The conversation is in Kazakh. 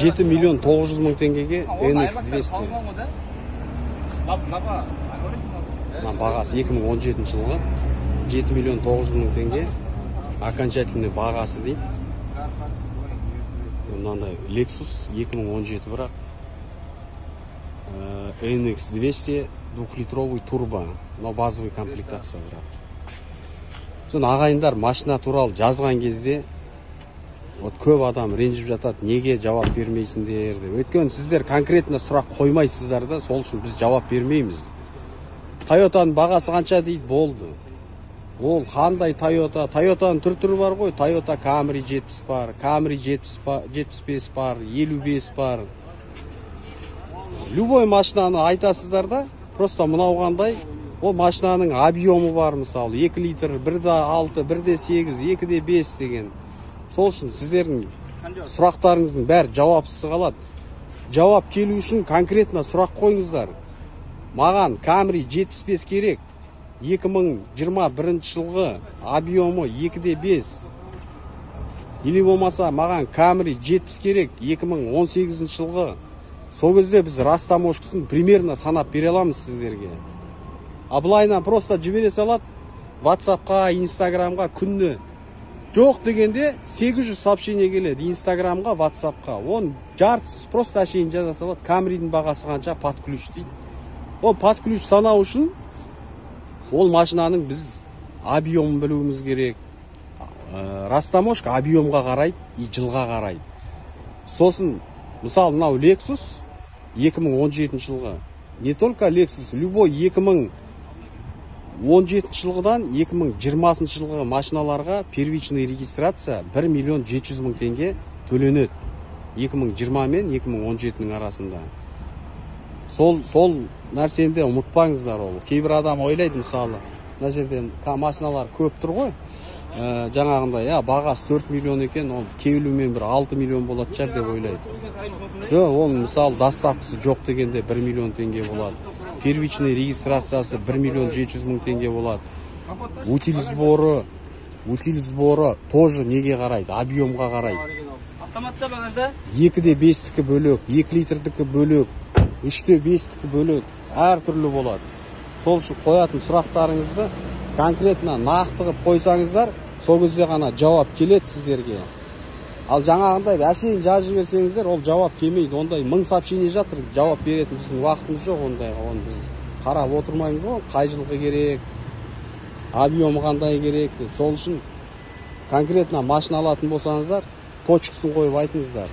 7 миллион 900 мың теңгеге NX 200. Бағасы 2017 жылғы 7 миллион 900 мың теңге окончательный бағасы дейді. Мынандай Lexus 2017 бірақ NX 200 2-литровый турбо, но базовый комплектация бірақ. Сон ағайындар машина туралы жазған кезде көп адам ренжіп жатады, неге жауап бермейсіңдер деп. Өйткені сіздер конкретно сұрақ қоймайсыздар да, сол үшін біз жауап бермейміз. Toyota'ның бағасы қанша дейді, болды. Ол қандай Toyota? Toyota'ның түрі бар ғой. Toyota Camry 70 бар, Camry 75 бар, 55 бар. Любой машинаны айтасыздар да, просто мынау қандай, ол машинаның объемы бар, мысалы 2 литр, 1,6, 1,8, 2,5 деген. Сол үшін сіздердің сұрақтарыңыздың бәрі жауапсыз қалады. Жауап келу үшін конкретно сұрақ қойыңыздар. Маған Camry 75 керек. 2021 жылғы объемы 2,5. Или болмаса маған Camry 70 керек. 2018 жылғы. Сол кезде біз растаможкасын примерно санап бере аламыз сіздерге. Былайынан просто жібере салады WhatsAppқа, Instagramға күнні. Жоқ дегенде 800 сообщение келеді Instagramға, WhatsAppқа. Он жартысы просто әшейін жаза салады. Camry'дің бағасы қанша, под ключ дейді. Ол под ключ санау үшін ол машинаның біз объемын білуіміз керек. Растаможка объемға қарайды и жылға қарайды. Сосын, мысалы, мынау Lexus 2017 жылғы. Не только Lexus, любой 2017 жылғыдан 2020 жылғы машиналарға первичный регистрация 1 миллион 700 мың теңге төленеді. 2020 мен 2017-нің арасында. Сол нәрсені ұмытпаңыздар ол. Кейбір адам ойлайды, мысалы, мына жерде машиналар көп тұр ғой. Жаңағында, бағасы 4 миллион екен, ол келумен бір 6 миллион болады шығар деп ойлайды. Жоқ, ол мысалы доставкасы жоқ дегенде 1 миллион теңге болады. Первичный регистрациясы 1 миллион 700 мың теңге болады. Утиль сборы тоже неге қарайды, объемға қарайды. Автоматта бағажда 2,5-тікі бөлек, 2 литрдікі бөлек, 3,5-тікі бөлек, әр түрлі болады. Сол үшін қоятын сұрақтарыңызды конкретно нақтығып қойсаңыздар, сол кезде ғана жауап келеді сіздерге. Ал жаңағындай әшейін жазып жіберсеңіздер, ол жауап келмейді. Ондай 1000 сообщение жатыр, жауап беретін біздің уақытымыз жоқ ондайға. Оны біз қарап отырмаймыз ғой, қай жылғы керек, объемы қандай керек деп. Сол үшін конкретно машина алатын болсаңыздар, точкасын қойып айтыңыздар.